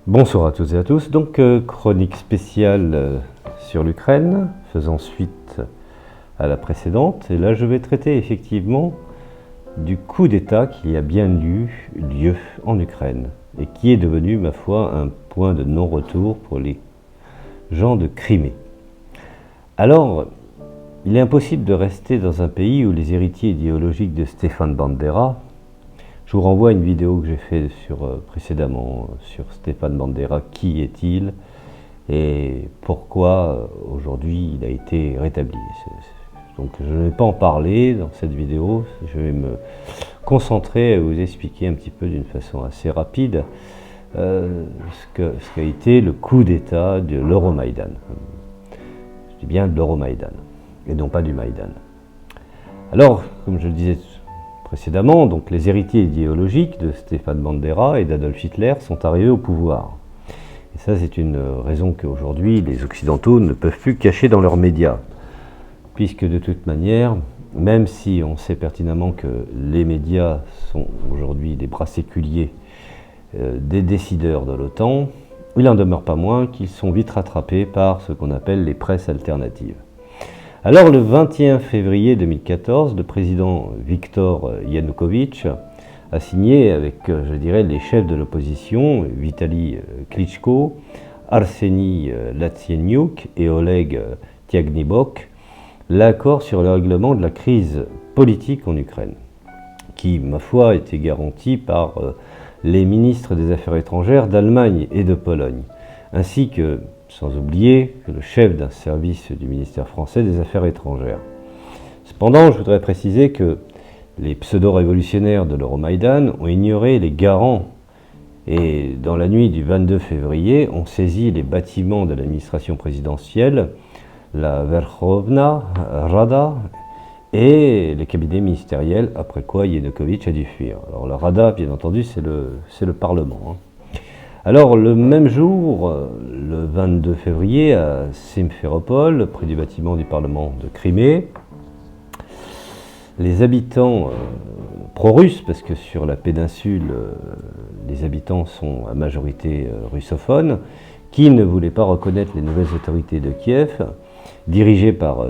Bonsoir à toutes et à tous, donc chronique spéciale sur l'Ukraine, faisant suite à la précédente, et là je vais traiter effectivement du coup d'État qu'il y a bien eu lieu en Ukraine, et qui est devenu, ma foi, un point de non-retour pour les gens de Crimée. Alors, il est impossible de rester dans un pays où les héritiers idéologiques de Stéphane Bandera. Je vous renvoie à une vidéo que j'ai faite précédemment sur Stéphane Bandera, qui est-il et pourquoi aujourd'hui il a été rétabli. Donc je ne vais pas en parler dans cette vidéo, je vais me concentrer à vous expliquer un petit peu d'une façon assez rapide ce qu'a été le coup d'État de l'Euromaïdan. Je dis bien de l'Euromaïdan et non pas du Maïdan. Alors, comme je le disais précédemment, donc les héritiers idéologiques de Stéphane Bandera et d'Adolf Hitler sont arrivés au pouvoir. Et ça, c'est une raison qu'aujourd'hui, les Occidentaux ne peuvent plus cacher dans leurs médias. Puisque de toute manière, même si on sait pertinemment que les médias sont aujourd'hui les bras séculiers des décideurs de l'OTAN, il n'en demeure pas moins qu'ils sont vite rattrapés par ce qu'on appelle les presses alternatives. Alors le 21 février 2014, le président Viktor Yanukovych a signé avec, je dirais, les chefs de l'opposition, Vitali Klitschko, Arseny Yatsenyuk et Oleg Tiagnibok, l'accord sur le règlement de la crise politique en Ukraine, qui, ma foi, a été garanti par les ministres des Affaires étrangères d'Allemagne et de Pologne, ainsi que, sans oublier, le chef d'un service du ministère français des Affaires étrangères. Cependant, je voudrais préciser que les pseudo-révolutionnaires de l'Euromaïdan ont ignoré les garants et, dans la nuit du 22 février, ont saisi les bâtiments de l'administration présidentielle, la Verkhovna Rada et les cabinets ministériels, après quoi Yanukovych a dû fuir. Alors la Rada, bien entendu, c'est le Parlement. Alors le même jour, le 22 février, à Simferopol, près du bâtiment du Parlement de Crimée, les habitants pro-russes, parce que sur la péninsule, les habitants sont à majorité russophones, qui ne voulaient pas reconnaître les nouvelles autorités de Kiev, dirigées par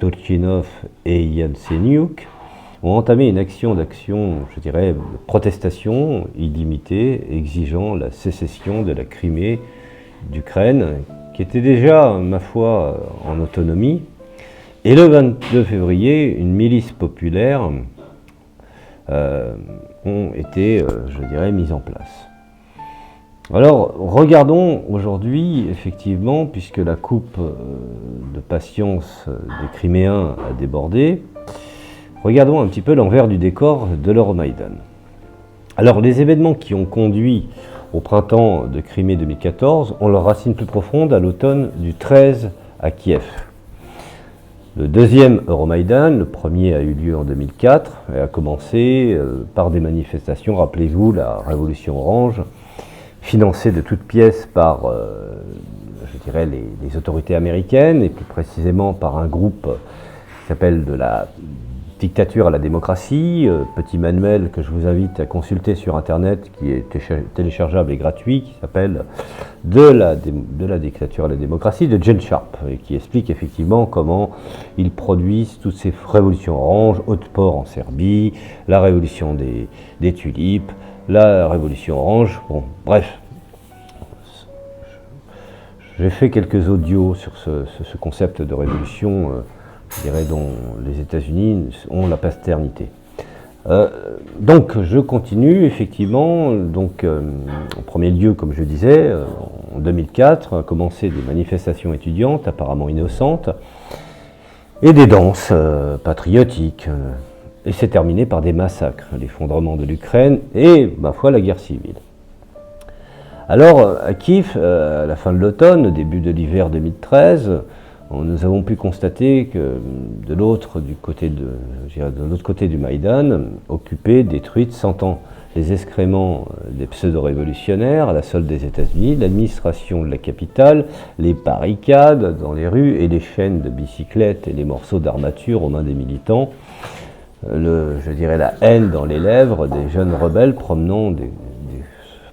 Turchinov et Yatsenyuk, ont entamé une action je dirais, de protestation illimitée, exigeant la sécession de la Crimée d'Ukraine, qui était déjà, ma foi, en autonomie. Et le 22 février, une milice populaire ont été, je dirais, mise en place. Alors, regardons aujourd'hui, effectivement, puisque la coupe de patience des Criméens a débordé, regardons un petit peu l'envers du décor de l'Euromaïdan. Alors, les événements qui ont conduit au printemps de Crimée 2014 ont leur racine plus profonde à l'automne du 13 à Kiev. Le deuxième Euromaïdan, le premier a eu lieu en 2004, et a commencé par des manifestations, rappelez-vous, la Révolution Orange, financée de toutes pièces par, je dirais, les autorités américaines, et plus précisément par un groupe qui s'appelle de la dictature à la démocratie, petit manuel que je vous invite à consulter sur internet, qui est téléchargeable et gratuit, qui s'appelle de la dictature à la démocratie de Gene Sharp, et qui explique effectivement comment ils produisent toutes ces révolutions oranges, Haute-Port en Serbie, la révolution des tulipes, la révolution orange, bon, bref. J'ai fait quelques audios sur ce concept de révolution, je dirais, dont les États-Unis ont la paternité. Donc, je continue, effectivement. Donc, en premier lieu, comme je disais, en 2004, a commencé des manifestations étudiantes, apparemment innocentes, et des danses patriotiques. Et c'est terminé par des massacres, l'effondrement de l'Ukraine et, ma foi, la guerre civile. Alors, à Kiev, à la fin de l'automne, au début de l'hiver 2013, nous avons pu constater que de l'autre côté du Maïdan, occupée, détruite, sentant les excréments des pseudo-révolutionnaires à la solde des États-Unis, l'administration de la capitale, les barricades dans les rues et les chaînes de bicyclettes et les morceaux d'armature aux mains des militants, je dirais la haine dans les lèvres des jeunes rebelles promenant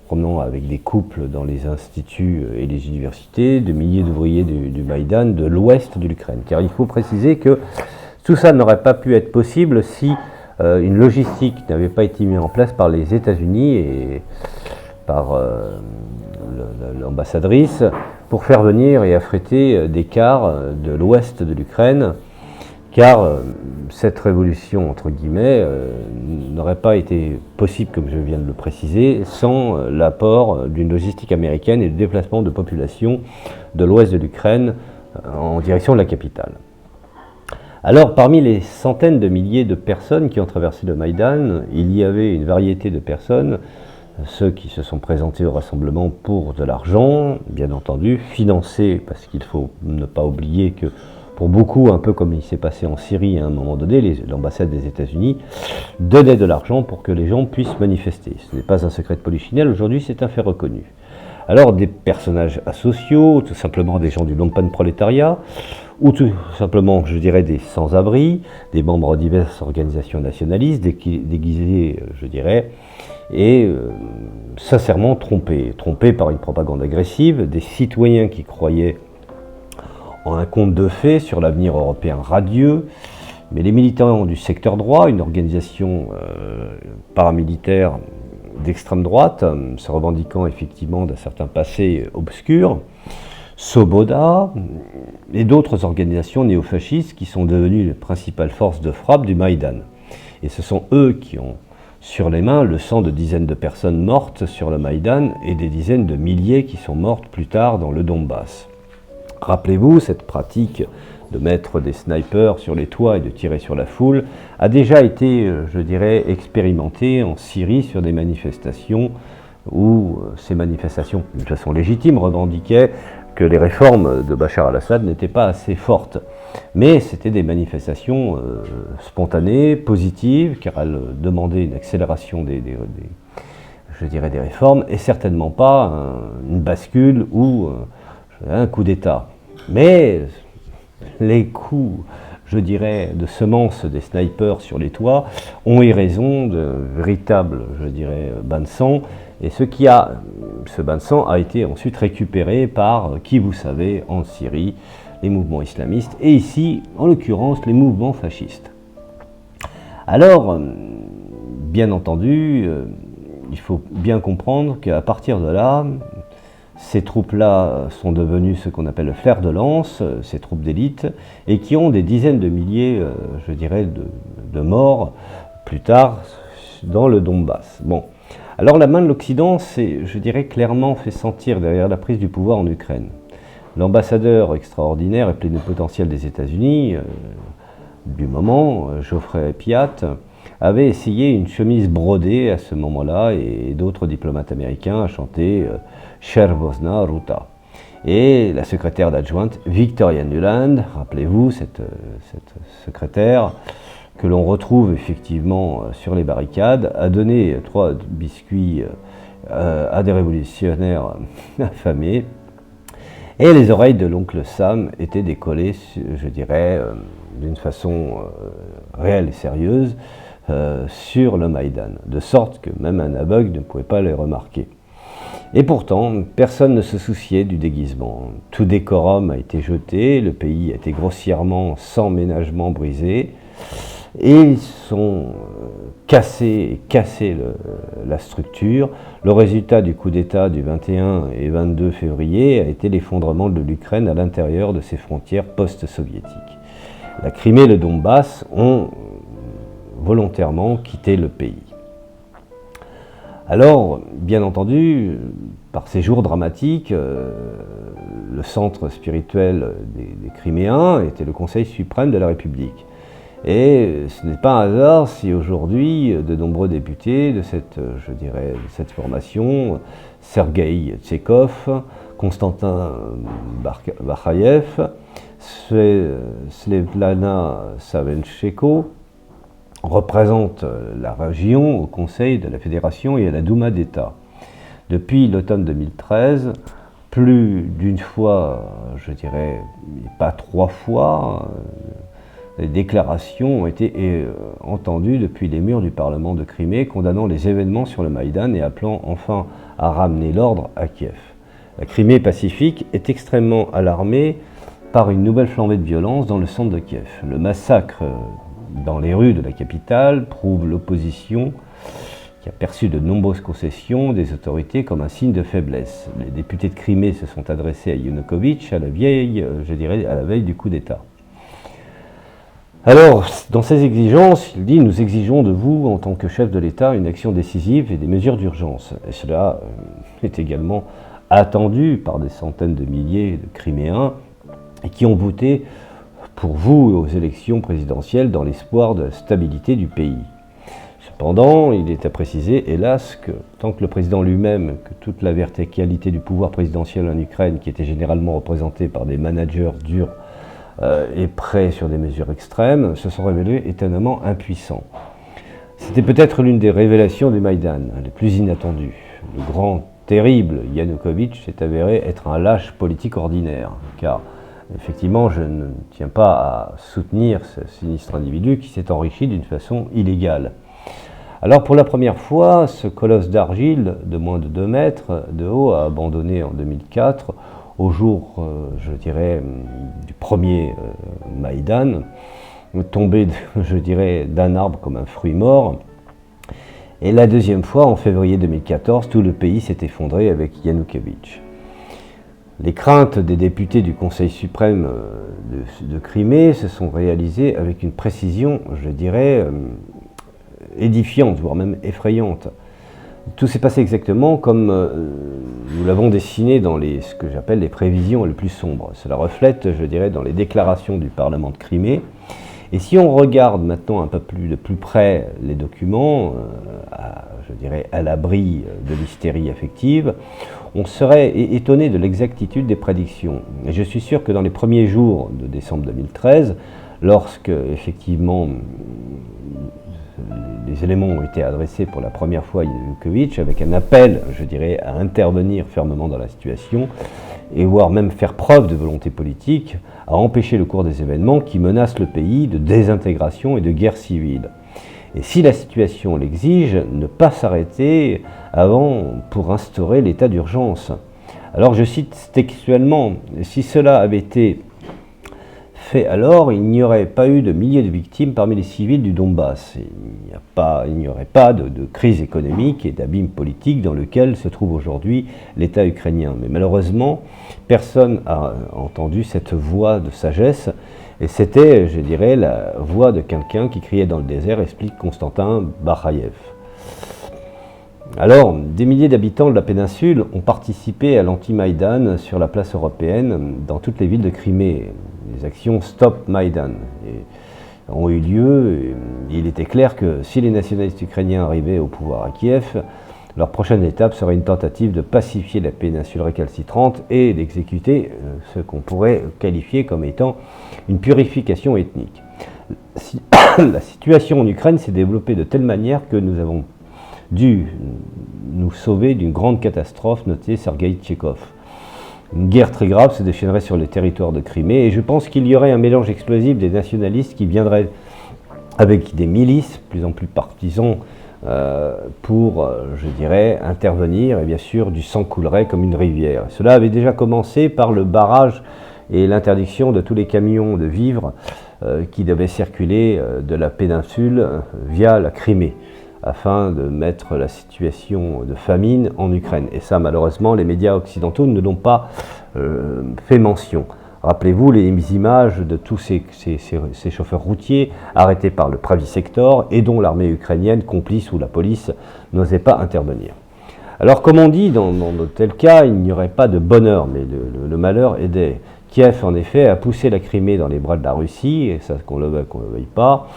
promenant avec des couples dans les instituts et les universités, de milliers d'ouvriers du Maïdan de l'ouest de l'Ukraine. Car il faut préciser que tout ça n'aurait pas pu être possible si une logistique n'avait pas été mise en place par les États-Unis et par l'ambassadrice pour faire venir et affréter des cars de l'ouest de l'Ukraine, car cette révolution, entre guillemets, n'aurait pas été possible, comme je viens de le préciser, sans l'apport d'une logistique américaine et du déplacement de population de l'ouest de l'Ukraine en direction de la capitale. Alors, parmi les centaines de milliers de personnes qui ont traversé le Maïdan, il y avait une variété de personnes, ceux qui se sont présentés au rassemblement pour de l'argent, bien entendu, financés, parce qu'il faut ne pas oublier que pour beaucoup, un peu comme il s'est passé en Syrie à un moment donné, l'ambassade des États-Unis donnait de l'argent pour que les gens puissent manifester. Ce n'est pas un secret de polichinelle, aujourd'hui c'est un fait reconnu. Alors des personnages asociaux, tout simplement des gens du lumpen prolétariat, ou tout simplement, je dirais, des sans-abri, des membres de diverses organisations nationalistes, déguisés, je dirais, et sincèrement trompés par une propagande agressive, des citoyens qui croyaient en un conte de fées sur l'avenir européen radieux, mais les militants du secteur droit, une organisation paramilitaire d'extrême droite, se revendiquant effectivement d'un certain passé obscur, Svoboda et d'autres organisations néofascistes qui sont devenues les principales forces de frappe du Maïdan. Et ce sont eux qui ont sur les mains le sang de dizaines de personnes mortes sur le Maïdan et des dizaines de milliers qui sont mortes plus tard dans le Donbass. Rappelez-vous, cette pratique de mettre des snipers sur les toits et de tirer sur la foule a déjà été, je dirais, expérimentée en Syrie sur des manifestations où ces manifestations, de façon légitime, revendiquaient que les réformes de Bachar al-Assad n'étaient pas assez fortes. Mais c'était des manifestations spontanées, positives, car elles demandaient une accélération je dirais, des réformes, et certainement pas une bascule ou un coup d'État. Mais les coups, je dirais, de semences des snipers sur les toits ont eu raison de véritables, je dirais, bains de sang. Et ce bain de sang a été ensuite récupéré par, qui vous savez, en Syrie, les mouvements islamistes, et ici, en l'occurrence, les mouvements fascistes. Alors, bien entendu, il faut bien comprendre qu'à partir de là, ces troupes-là sont devenues ce qu'on appelle le fer de lance, ces troupes d'élite, et qui ont des dizaines de milliers, je dirais, de morts plus tard dans le Donbass. Bon. Alors la main de l'Occident s'est, je dirais, clairement fait sentir derrière la prise du pouvoir en Ukraine. L'ambassadeur extraordinaire et plénipotentiel des États-Unis du moment, Geoffrey Piat, avait essayé une chemise brodée à ce moment-là, et d'autres diplomates américains a chanté Chervozna Ruta. Et la secrétaire d'adjointe Victoria Nuland, rappelez-vous cette secrétaire que l'on retrouve effectivement sur les barricades, a donné 3 biscuits à des révolutionnaires affamés, et les oreilles de l'oncle Sam étaient décollées, je dirais, d'une façon réelle et sérieuse, sur le Maïdan, de sorte que même un aveugle ne pouvait pas les remarquer. Et pourtant, personne ne se souciait du déguisement. Tout décorum a été jeté, le pays a été grossièrement, sans ménagement, brisé, et ils sont cassé la structure. Le résultat du coup d'État du 21 et 22 février a été l'effondrement de l'Ukraine à l'intérieur de ses frontières post-soviétiques. La Crimée et le Donbass ont volontairement quitté le pays. Alors, bien entendu, par ces jours dramatiques, le centre spirituel des Criméens était le Conseil suprême de la République. Et ce n'est pas un hasard si aujourd'hui de nombreux députés de cette formation, Sergueï Tchekhov, Konstantin Bakhaïev, Svetlana Savenchenko, représentent la région au Conseil de la Fédération et à la Douma d'État. Depuis l'automne 2013, plus d'une fois, je dirais, pas 3 fois, des déclarations ont été entendues depuis les murs du Parlement de Crimée, condamnant les événements sur le Maïdan et appelant enfin à ramener l'ordre à Kiev. La Crimée pacifique est extrêmement alarmée par une nouvelle flambée de violence dans le centre de Kiev. Le massacre dans les rues de la capitale prouve l'opposition qui a perçu de nombreuses concessions des autorités comme un signe de faiblesse. Les députés de Crimée se sont adressés à Yanukovych à la veille du coup d'État. Alors, dans ces exigences, il dit « Nous exigeons de vous, en tant que chef de l'État, une action décisive et des mesures d'urgence. » Et cela est également attendu par des centaines de milliers de Criméens et qui ont voté pour vous aux élections présidentielles dans l'espoir de la stabilité du pays. Cependant, il est à préciser, hélas, que tant que le président lui-même, que toute la verticalité du pouvoir présidentiel en Ukraine, qui était généralement représentée par des managers durs et prêts sur des mesures extrêmes, se sont révélés étonnamment impuissants. C'était peut-être l'une des révélations du Maïdan, les plus inattendues. Le grand, terrible Yanukovych s'est avéré être un lâche politique ordinaire, car effectivement, je ne tiens pas à soutenir ce sinistre individu qui s'est enrichi d'une façon illégale. Alors pour la première fois, ce colosse d'argile de moins de 2 mètres de haut a abandonné en 2004, au jour, je dirais, du premier Maïdan, tombé, je dirais, d'un arbre comme un fruit mort. Et la deuxième fois, en février 2014, tout le pays s'est effondré avec Yanukovych. Les craintes des députés du Conseil suprême de Crimée se sont réalisées avec une précision, je dirais, édifiante, voire même effrayante. Tout s'est passé exactement comme nous l'avons dessiné dans ce que j'appelle les prévisions les plus sombres. Cela reflète, je dirais, dans les déclarations du Parlement de Crimée. Et si on regarde maintenant un peu de plus près les documents, je dirais à l'abri de l'hystérie affective, on serait étonné de l'exactitude des prédictions. Et je suis sûr que dans les premiers jours de décembre 2013, lorsque effectivement les éléments ont été adressés pour la première fois à Yanukovych avec un appel, je dirais, à intervenir fermement dans la situation et voire même faire preuve de volonté politique à empêcher le cours des événements qui menacent le pays de désintégration et de guerre civile. Et si la situation l'exige, ne pas s'arrêter avant pour instaurer l'état d'urgence. Alors je cite textuellement, si cela avait été fait alors, il n'y aurait pas eu de milliers de victimes parmi les civils du Donbass. Il n'y aurait pas de crise économique et d'abîme politique dans lequel se trouve aujourd'hui l'État ukrainien. Mais malheureusement, personne n'a entendu cette voix de sagesse. Et c'était, je dirais, la voix de quelqu'un qui criait dans le désert, explique Constantin Bakhaïev. Alors, des milliers d'habitants de la péninsule ont participé à l'anti-Maïdan sur la place européenne dans toutes les villes de Crimée. Les actions Stop Maïdan ont eu lieu et il était clair que si les nationalistes ukrainiens arrivaient au pouvoir à Kiev, leur prochaine étape serait une tentative de pacifier la péninsule récalcitrante et d'exécuter ce qu'on pourrait qualifier comme étant une purification ethnique. La situation en Ukraine s'est développée de telle manière que nous avons dû nous sauver d'une grande catastrophe, notait Sergueï Tchekhov. Une guerre très grave se déchaînerait sur les territoires de Crimée et je pense qu'il y aurait un mélange explosif des nationalistes qui viendraient avec des milices, plus en plus partisans, pour, je dirais, intervenir et bien sûr du sang coulerait comme une rivière. Cela avait déjà commencé par le barrage et l'interdiction de tous les camions de vivres qui devaient circuler de la péninsule via la Crimée, afin de mettre la situation de famine en Ukraine. Et ça, malheureusement, les médias occidentaux ne l'ont pas fait mention. Rappelez-vous les images de tous ces chauffeurs routiers arrêtés par le Pravi Sector et dont l'armée ukrainienne, complice ou la police, n'osait pas intervenir. Alors, comme on dit, dans de tels cas, il n'y aurait pas de bonheur, mais le malheur aidait. Kiev, en effet, a poussé la Crimée dans les bras de la Russie, et ça, qu'on le veuille pas,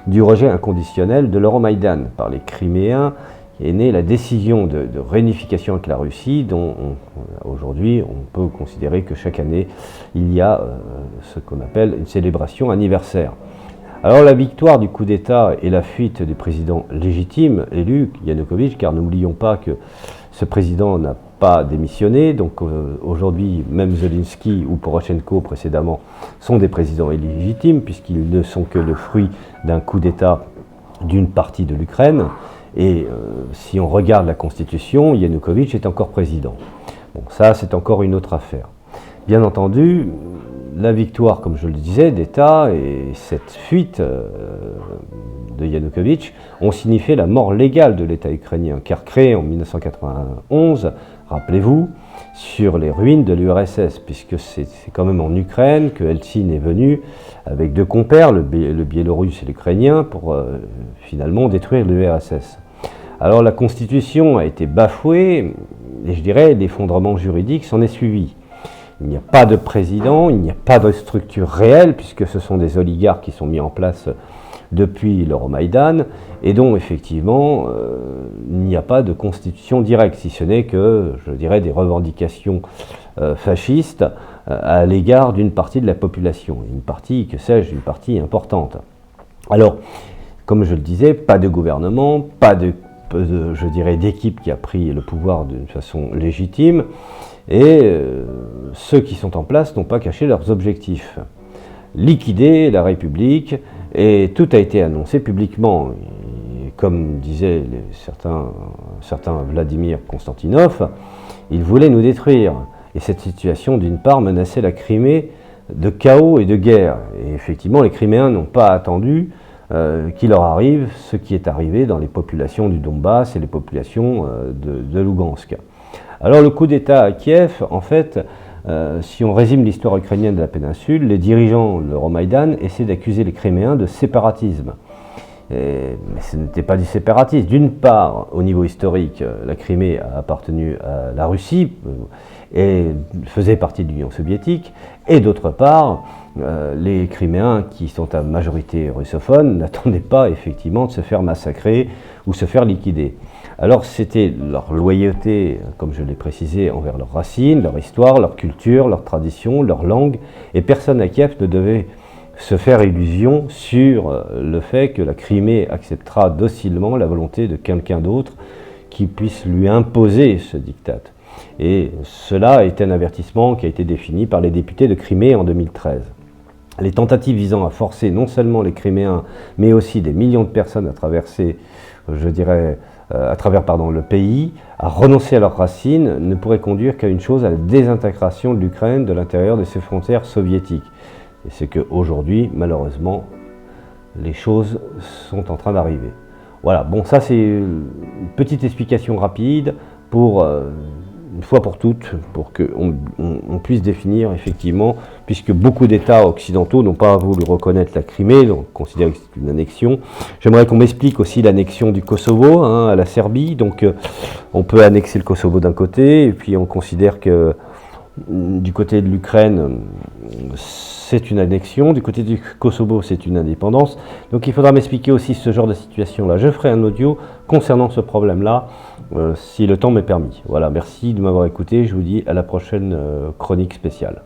du rejet inconditionnel de l'Euromaïdan par les Criméens, est née la décision de réunification avec la Russie, dont aujourd'hui on peut considérer que chaque année il y a ce qu'on appelle une célébration anniversaire. Alors la victoire du coup d'État et la fuite du président légitime élu, Yanukovych, car n'oublions pas que ce président n'a pas démissionné. Donc aujourd'hui, même Zelensky ou Poroshenko précédemment sont des présidents illégitimes, puisqu'ils ne sont que le fruit d'un coup d'État d'une partie de l'Ukraine. Et si on regarde la Constitution, Yanukovych est encore président. Bon, ça, c'est encore une autre affaire. Bien entendu, la victoire, comme je le disais, d'État et cette fuite de Yanukovych ont signifié la mort légale de l'État ukrainien, car créé en 1991, rappelez-vous, sur les ruines de l'URSS, puisque c'est quand même en Ukraine que Helsinki est venu avec deux compères, le biélorusse et l'ukrainien, pour finalement détruire l'URSS. Alors la Constitution a été bafouée, et je dirais l'effondrement juridique s'en est suivi. Il n'y a pas de président, il n'y a pas de structure réelle, puisque ce sont des oligarques qui sont mis en place depuis l'Euromaïdan, et dont effectivement il n'y a pas de constitution directe, si ce n'est que, je dirais, des revendications fascistes à l'égard d'une partie de la population, une partie, que sais-je, une partie importante. Alors, comme je le disais, pas de gouvernement, pas de je dirais, d'équipe qui a pris le pouvoir d'une façon légitime, et ceux qui sont en place n'ont pas caché leurs objectifs. Liquider la République, et tout a été annoncé publiquement. Et comme disait certains Vladimir Konstantinov, ils voulaient nous détruire. Et cette situation, d'une part, menaçait la Crimée de chaos et de guerre. Et effectivement, les Criméens n'ont pas attendu qu'il leur arrive ce qui est arrivé dans les populations du Donbass et les populations de Lugansk. Alors le coup d'État à Kiev, en fait, si on résume l'histoire ukrainienne de la péninsule, les dirigeants de l'Euromaïdan essaient d'accuser les Criméens de séparatisme. Mais ce n'était pas du séparatisme. D'une part, au niveau historique, la Crimée a appartenu à la Russie et faisait partie de l'Union soviétique, et d'autre part, les Criméens, qui sont à majorité russophone, n'attendaient pas effectivement de se faire massacrer ou se faire liquider. Alors c'était leur loyauté, comme je l'ai précisé, envers leurs racines, leur histoire, leur culture, leur tradition, leur langue, et personne à Kiev ne devait se faire illusion sur le fait que la Crimée acceptera docilement la volonté de quelqu'un d'autre qui puisse lui imposer ce diktat. Et cela est un avertissement qui a été défini par les députés de Crimée en 2013. Les tentatives visant à forcer non seulement les Criméens, mais aussi des millions de personnes à traverser, je dirais, à travers le pays, à renoncer à leurs racines, ne pourraient conduire qu'à une chose, à la désintégration de l'Ukraine de l'intérieur de ses frontières soviétiques. Et c'est qu'aujourd'hui, malheureusement, les choses sont en train d'arriver. Voilà, bon, ça c'est une petite explication rapide pour, une fois pour toutes, pour qu'on puisse définir effectivement, puisque beaucoup d'États occidentaux n'ont pas voulu reconnaître la Crimée, donc considèrent que c'est une annexion. J'aimerais qu'on m'explique aussi l'annexion du Kosovo à la Serbie. Donc on peut annexer le Kosovo d'un côté, et puis on considère que du côté de l'Ukraine, c'est une annexion, du côté du Kosovo, c'est une indépendance. Donc il faudra m'expliquer aussi ce genre de situation-là. Je ferai un audio concernant ce problème-là, si le temps m'est permis. Voilà, merci de m'avoir écouté, je vous dis à la prochaine chronique spéciale.